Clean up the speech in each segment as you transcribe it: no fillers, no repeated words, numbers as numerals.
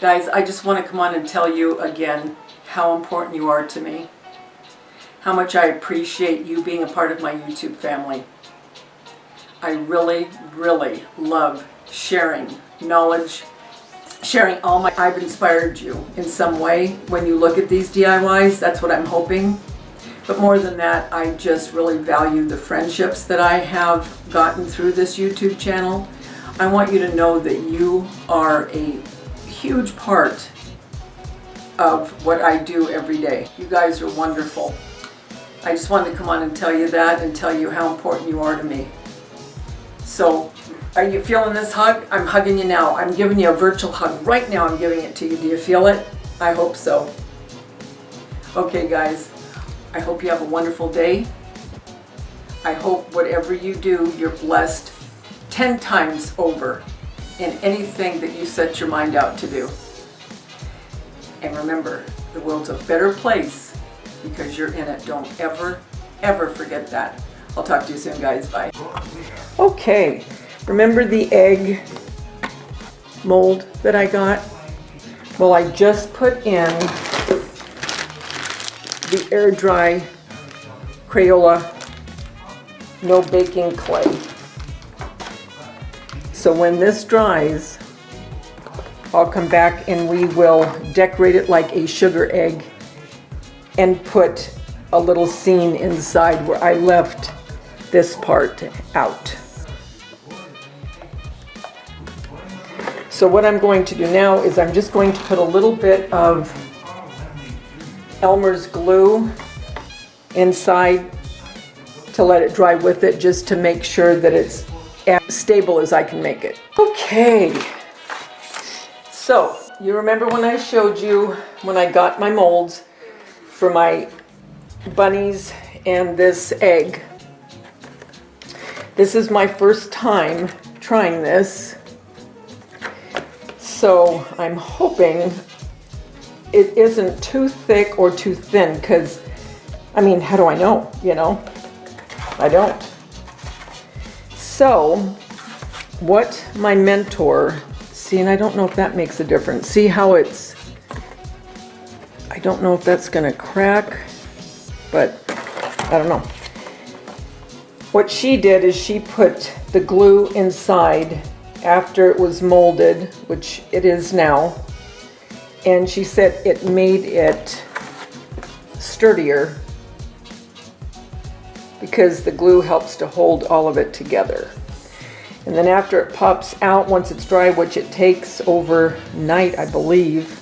Guys, I just want to come on and tell you again how important you are to me. How much I appreciate you being a part of my YouTube family. I really, really love sharing knowledge, sharing all my... I've inspired you in some way when you look at these DIYs. That's what I'm hoping. But more than that, I just really value the friendships that I have gotten through this YouTube channel. I want you to know that you are a huge part of what I do every day. You guys are wonderful. I just wanted to come on and tell you that and tell you how important you are to me. So, are you feeling this hug? I'm hugging you now. I'm giving you a virtual hug. Right now I'm giving it to you. Do you feel it? I hope so. Okay guys, I hope you have a wonderful day. I hope whatever you do, you're blessed 10 times over in anything that you set your mind out to do. And remember, the world's a better place because you're in it. Don't ever, ever forget that. I'll talk to you soon, guys. Bye. Okay, remember the egg mold that I got? Well, I just put in the air dry Crayola no baking clay. So when this dries, I'll come back and we will decorate it like a sugar egg and put a little scene inside where I left this part out. So what I'm going to do now is I'm just going to put a little bit of Elmer's glue inside to let it dry with it, just to make sure that it's as stable as I can make it. Okay, so you remember when I showed you when I got my molds for my bunnies and this egg. This is my first time trying this, so I'm hoping it isn't too thick or too thin, because I mean, how do I know, you know? I don't. So what my mentor, see, and I don't know if that makes a difference. See how it's, I don't know if that's gonna crack, but I don't know. What she did is she put the glue inside after it was molded, which it is now, and she said it made it sturdier because the glue helps to hold all of it together. And then after it pops out, once it's dry, which it takes overnight, I believe,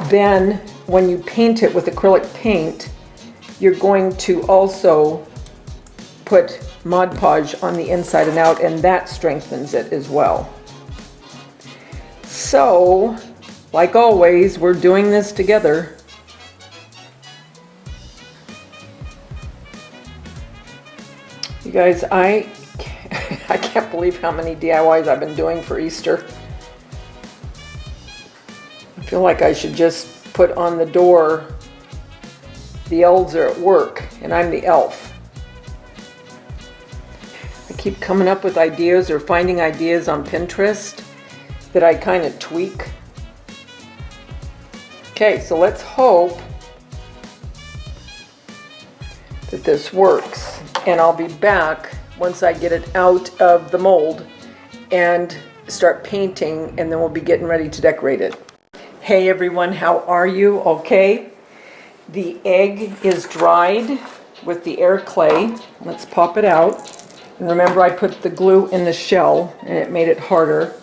then when you paint it with acrylic paint, you're going to also put Mod Podge on the inside and out, and that strengthens it as well. So, like always, we're doing this together. You guys, I can't believe how many DIYs I've been doing for Easter. I feel like I should just put on the door, the elves are at work and I'm the elf. I keep coming up with ideas or finding ideas on Pinterest that I kind of tweak. Okay, so let's hope that this works. And I'll be back once I get it out of the mold and start painting, and then we'll be getting ready to decorate it. Hey everyone, how are you? Okay, the egg is dried with the air clay. Let's pop it out. And remember, I put the glue in the shell and it made it harder.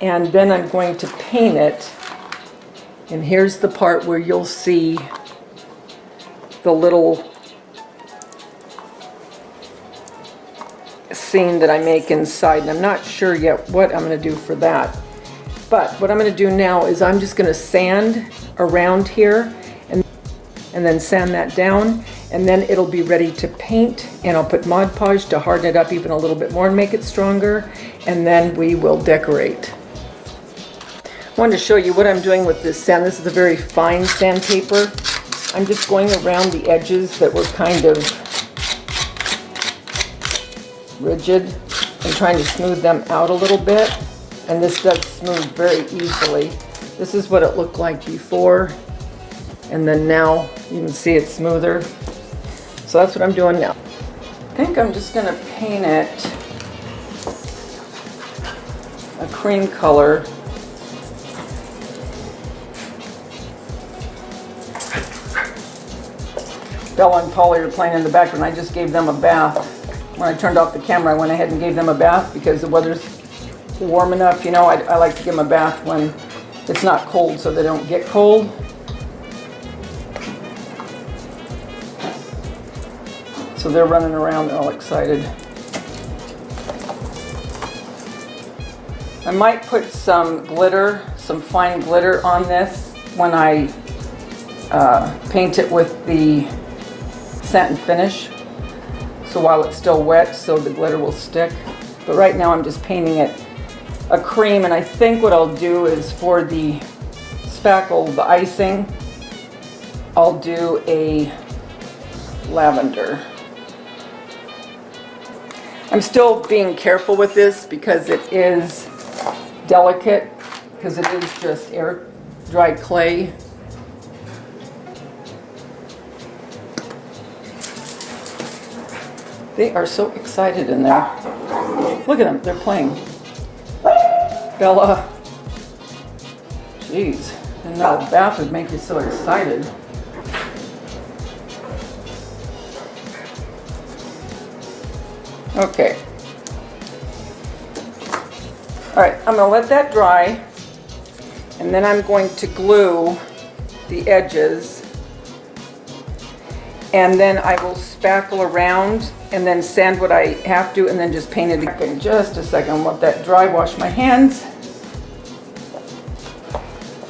And then I'm going to paint it. And here's the part where you'll see the little scene that I make inside, and I'm not sure yet what I'm going to do for that. But what I'm going to do now is I'm just going to sand around here and then sand that down, and then it'll be ready to paint, and I'll put Mod Podge to harden it up even a little bit more and make it stronger, and then we will decorate. I wanted to show you what I'm doing with this sand. This is a very fine sandpaper. I'm just going around the edges that were kind of rigid and trying to smooth them out a little bit. And this does smooth very easily. This is what it looked like before, and then now you can see it's smoother. So that's what I'm doing now. I think I'm just gonna paint it a cream color. Bella and Polly are playing in the background. I just gave them a bath. When I turned off the camera, I went ahead and gave them a bath because the weather's warm enough. You know, I like to give them a bath when it's not cold so they don't get cold. So they're running around, they're all excited. I might put some glitter, some fine glitter on this when I paint it with the satin finish. So while it's still wet, so the glitter will stick. But right now I'm just painting it a cream, and I think what I'll do is for the spackle, the icing, I'll do a lavender. I'm still being careful with this because it is delicate, because it is just air dry clay. They are so excited in there. Look at them, they're playing. Bella. Jeez, I didn't know a bath would make you so excited. Okay. All right, I'm gonna let that dry, and then I'm going to glue the edges, and then I will spackle around and then sand what I have to, and then just paint it in just a second. I'll let that dry, wash my hands,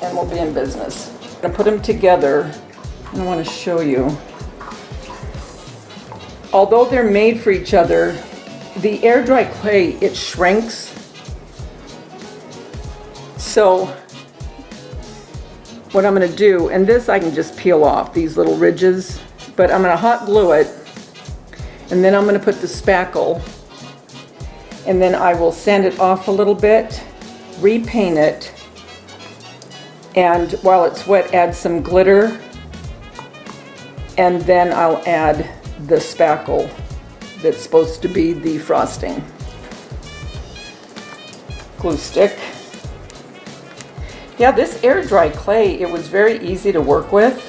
and we'll be in business. I'm gonna put them together, and I wanna show you. Although they're made for each other, the air dry clay, it shrinks. So what I'm gonna do, and this I can just peel off, these little ridges, but I'm gonna hot glue it, and then I'm gonna put the spackle, and then I will sand it off a little bit, repaint it, and while it's wet, add some glitter, and then I'll add the spackle that's supposed to be the frosting. Glue stick. Yeah, this air dry clay, it was very easy to work with.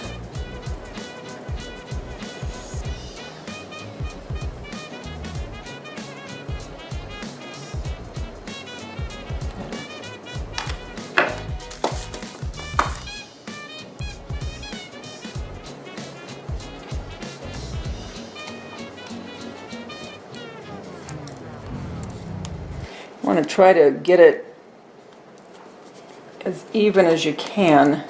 I want to try to get it as even as you can.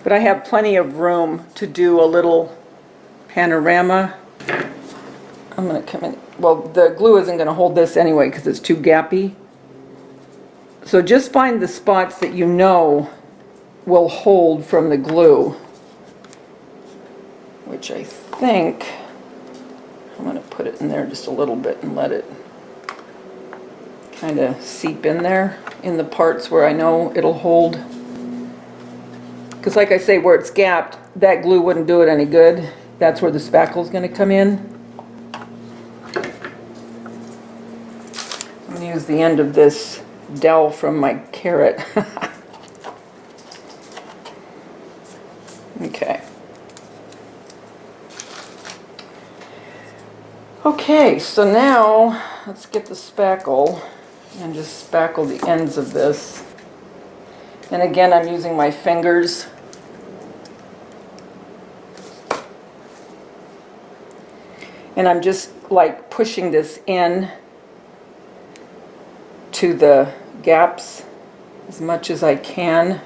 But I have plenty of room to do a little panorama. I'm going to come in. Well, the glue isn't going to hold this anyway because it's too gappy. So just find the spots that you know will hold from the glue, which I think I'm going to put it in there just a little bit and let it kind of seep in there in the parts where I know it'll hold. Because like I say, where it's gapped, that glue wouldn't do it any good. That's where the spackle is going to come in. I'm going to use the end of this dowel from my carrot. Okay. Okay, so now let's get the spackle and just spackle the ends of this. And again, I'm using my fingers. And I'm just like pushing this in to the gaps as much as I can.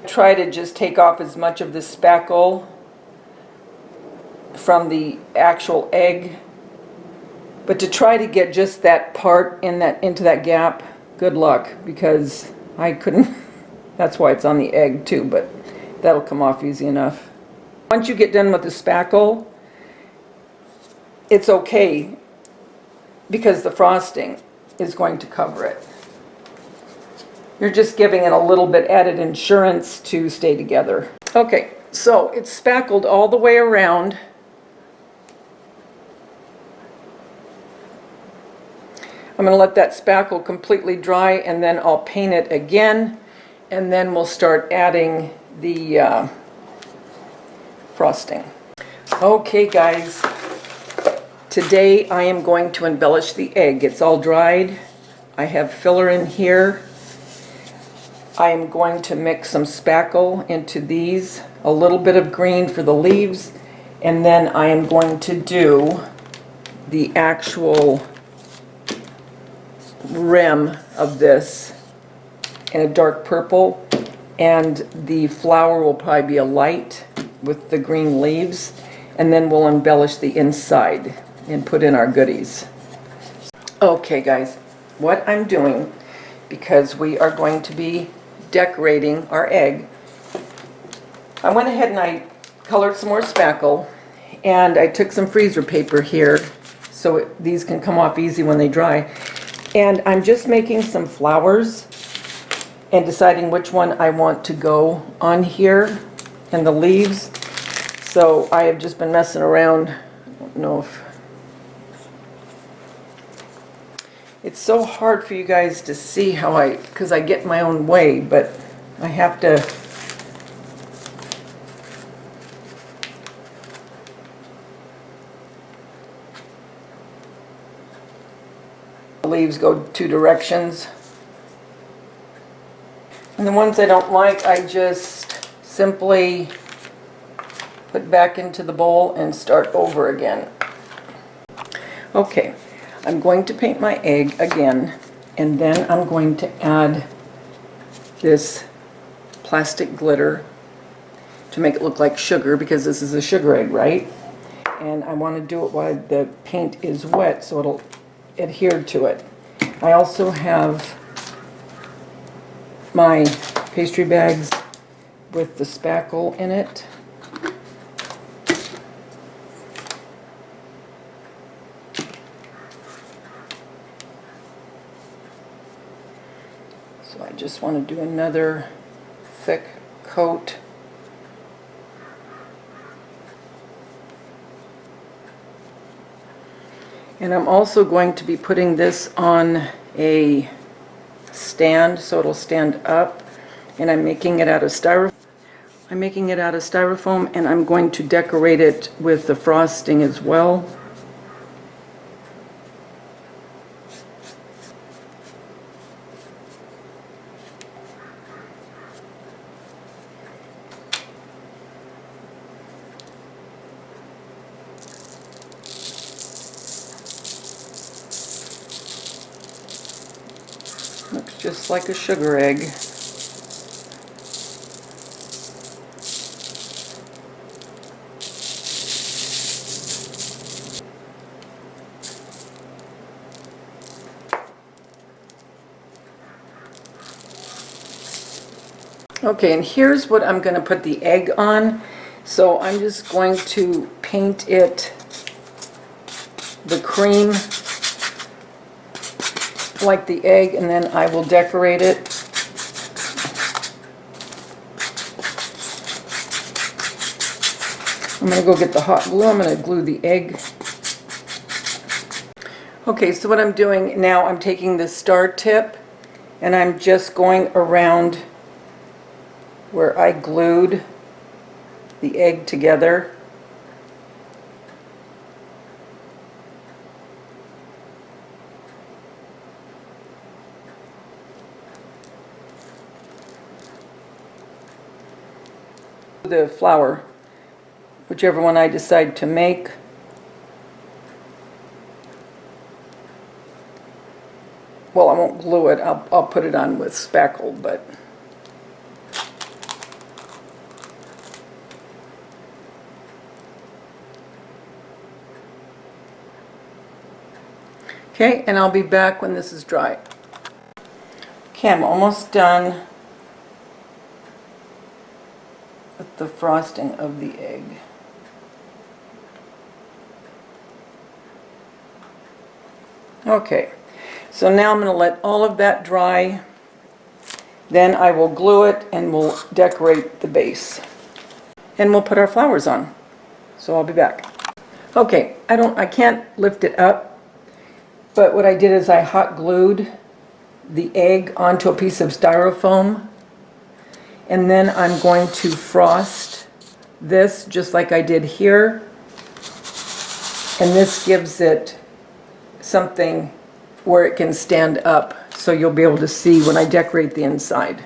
Try to just take off as much of the spackle from the actual egg. But to try to get just that part in that into that gap, good luck, because I couldn't. That's why it's on the egg too, but that'll come off easy enough. Once you get done with the spackle, it's okay because the frosting is going to cover it. You're just giving it a little bit added insurance to stay together. Okay, so it's spackled all the way around. I'm going to let that spackle completely dry, and then I'll paint it again, and then we'll start adding the frosting. Okay guys, today I am going to embellish the egg. It's all dried. I have filler in here. I am going to mix some spackle into these, a little bit of green for the leaves, and then I am going to do the actual rim of this in a dark purple, and the flower will probably be a light with the green leaves, and then we'll embellish the inside and put in our goodies. Okay guys, what I'm doing, because we are going to be decorating our egg, I went ahead and I colored some more spackle, and I took some freezer paper here so these can come off easy when they dry. And I'm just making some flowers and deciding which one I want to go on here and the leaves. So I have just been messing around. I don't know if it's so hard for you guys to see how because I get in my own way, but I have to the leaves go two directions. And the ones I don't like, I just simply put back into the bowl and start over again. Okay, I'm going to paint my egg again, and then I'm going to add this plastic glitter to make it look like sugar, because this is a sugar egg, right? And I want to do it while the paint is wet so it'll adhere to it. I also have my pastry bags with the spackle in it. So I just want to do another thick coat. And I'm also going to be putting this on a stand so it'll stand up, and I'm making it out of styrofoam. And I'm going to decorate it with the frosting as well. Looks just like a sugar egg. Okay, and here's what I'm going to put the egg on. So I'm just going to paint it the cream like the egg, and then I will decorate it. I'm going to go get the hot glue. I'm going to glue the egg. Okay, so what I'm doing now, I'm taking the star tip and I'm just going around where I glued the egg together. The flower, whichever one I decide to make. Well, I won't glue it. I'll put it on with spackle, but okay, and I'll be back when this is dry. Okay, I'm almost done with the frosting of the egg. Okay, so now I'm going to let all of that dry. Then I will glue it and we'll decorate the base. And we'll put our flowers on. So I'll be back. Okay, I can't lift it up, but what I did is I hot glued the egg onto a piece of styrofoam, and then I'm going to frost this just like I did here, and this gives it something where it can stand up so you'll be able to see when I decorate the inside.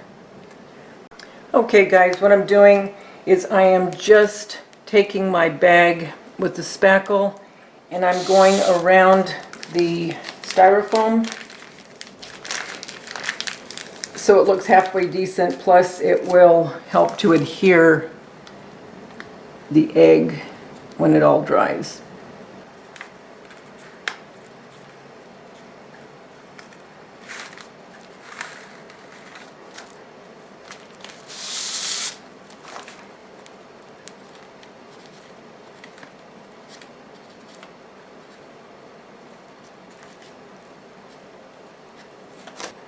Okay guys, what I'm doing is I am just taking my bag with the spackle and I'm going around the styrofoam so it looks halfway decent, plus it will help to adhere the egg when it all dries.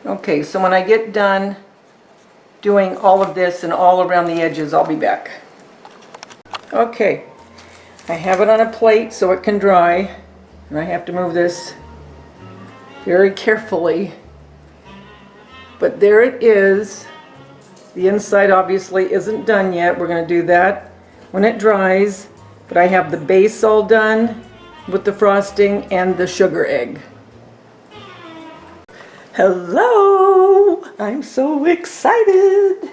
Okay, so when I get done doing all of this and all around the edges, I'll be back. Okay, I have it on a plate so it can dry, and I have to move this very carefully. But there it is. The inside obviously isn't done yet. We're going to do that when it dries, but I have the base all done with the frosting and the sugar egg. Hello! I'm so excited!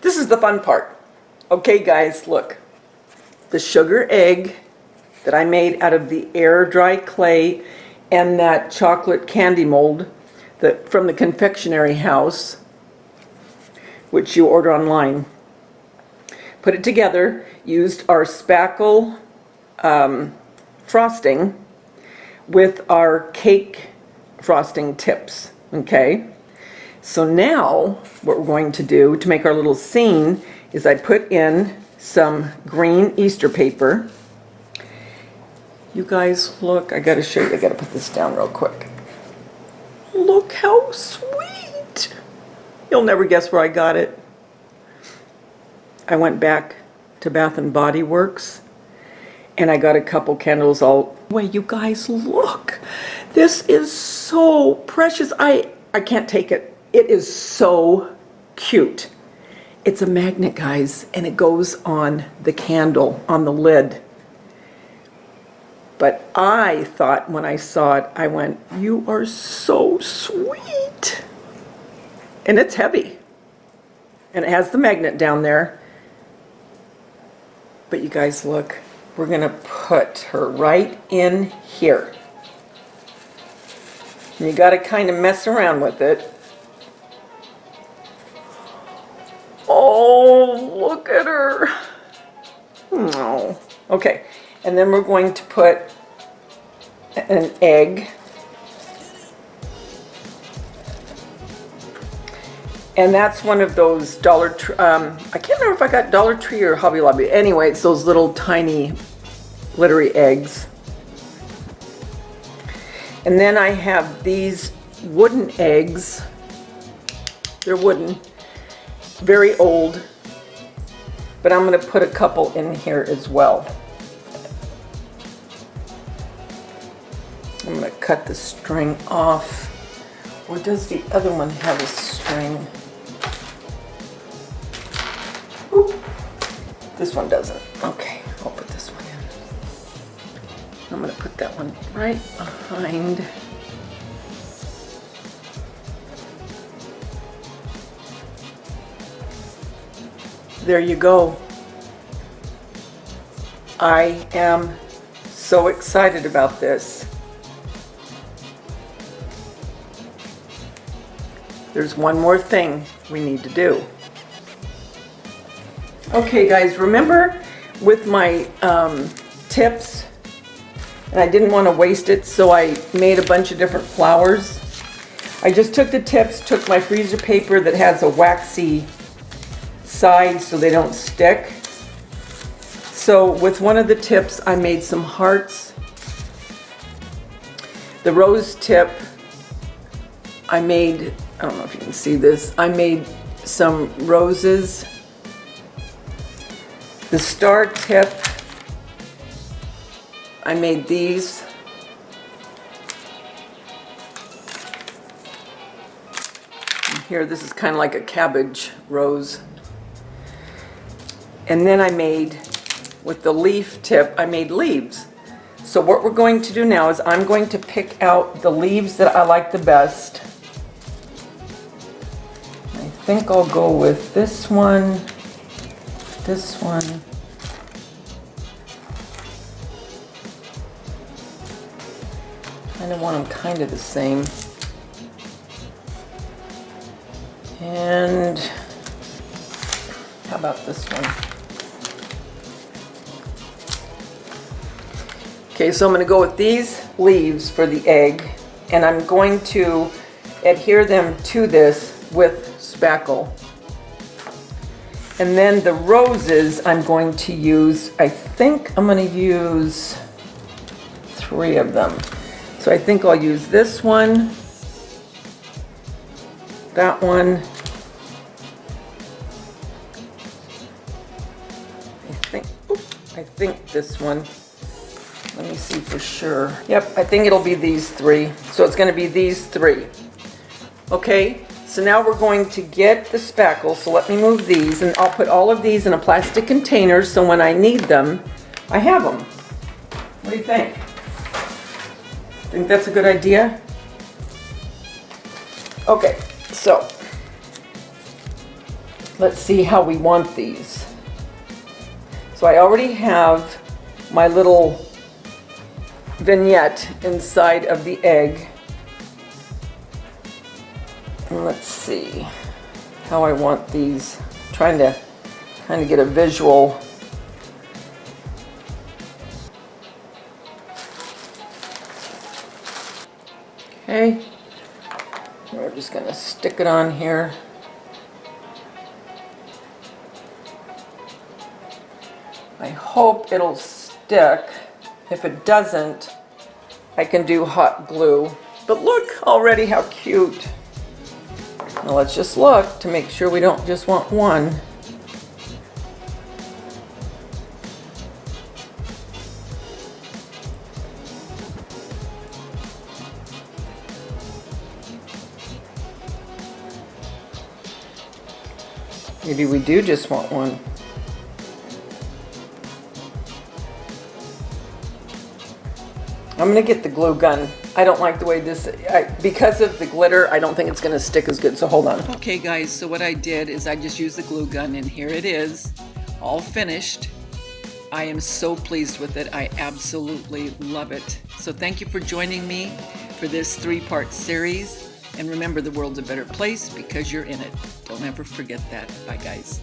This is the fun part. Okay guys, look. The sugar egg that I made out of the air dry clay and that chocolate candy mold from the Confectionery house, which you order online. Put it together, used our spackle frosting with our cake frosting tips, okay? So now what we're going to do to make our little scene is I put in some green Easter paper. You guys look, I gotta show you, I gotta put this down real quick. Look how sweet! You'll never guess where I got it. I went back to Bath and Body Works and I got a couple candles all way. You guys look, this is so precious. I can't take it. It is so cute. It's a magnet, guys, and it goes on the candle on the lid. But I thought when I saw it, I went, you are so sweet. And it's heavy. And it has the magnet down there. But you guys look, we're gonna put her right in here. And you gotta kind of mess around with it. Oh, look at her. Oh, okay. And then we're going to put an egg. And that's one of those I can't remember if I got Dollar Tree or Hobby Lobby. Anyway, it's those little tiny glittery eggs. And then I have these wooden eggs. They're wooden, very old, but I'm going to put a couple in here as well. I'm going to cut the string off. Or does the other one have a string? Oop. This one doesn't. Okay, I'll put this one in. I'm going to put that one right behind. There you go. I am so excited about this. There's one more thing we need to do. Okay guys, remember with my tips, and I didn't want to waste it, so I made a bunch of different flowers. I just took the tips, took my freezer paper that has a waxy sides so they don't stick. So with one of the tips, I made some hearts. The rose tip, I made, I don't know if you can see this, I made some roses. The star tip, I made these. And here, this is kind of like a cabbage rose. And then I made, with the leaf tip, I made leaves. So what we're going to do now is I'm going to pick out the leaves that I like the best. I think I'll go with this one, this one. I want them kind of the same. And how about this one? Okay, so I'm going to go with these leaves for the egg, and I'm going to adhere them to this with spackle. And then the roses I'm going to use, I think I'm going to use 3 of them. So I think I'll use this one, that one, I think this one. Let me see for sure. Yep, I think it'll be these 3. So it's going to be these 3. Okay, so now we're going to get the spackle. So let me move these, and I'll put all of these in a plastic container so when I need them, I have them. What do you think? Think that's a good idea? Okay, so let's see how we want these. So I already have my little vignette inside of the egg. And let's see how I want these. Trying to kind of get a visual. Okay, we're just going to stick it on here. I hope it'll stick. If it doesn't, I can do hot glue. But look already how cute. Now let's just look to make sure we don't just want one. Maybe we do just want one. I'm gonna get the glue gun. I don't like the way this, because of the glitter, I don't think it's gonna stick as good, so hold on. Okay guys, so what I did is I just used the glue gun, and here it is, all finished. I am so pleased with it. I absolutely love it. So thank you for joining me for this 3-part series. And remember, the world's a better place because you're in it. Don't ever forget that. Bye, guys.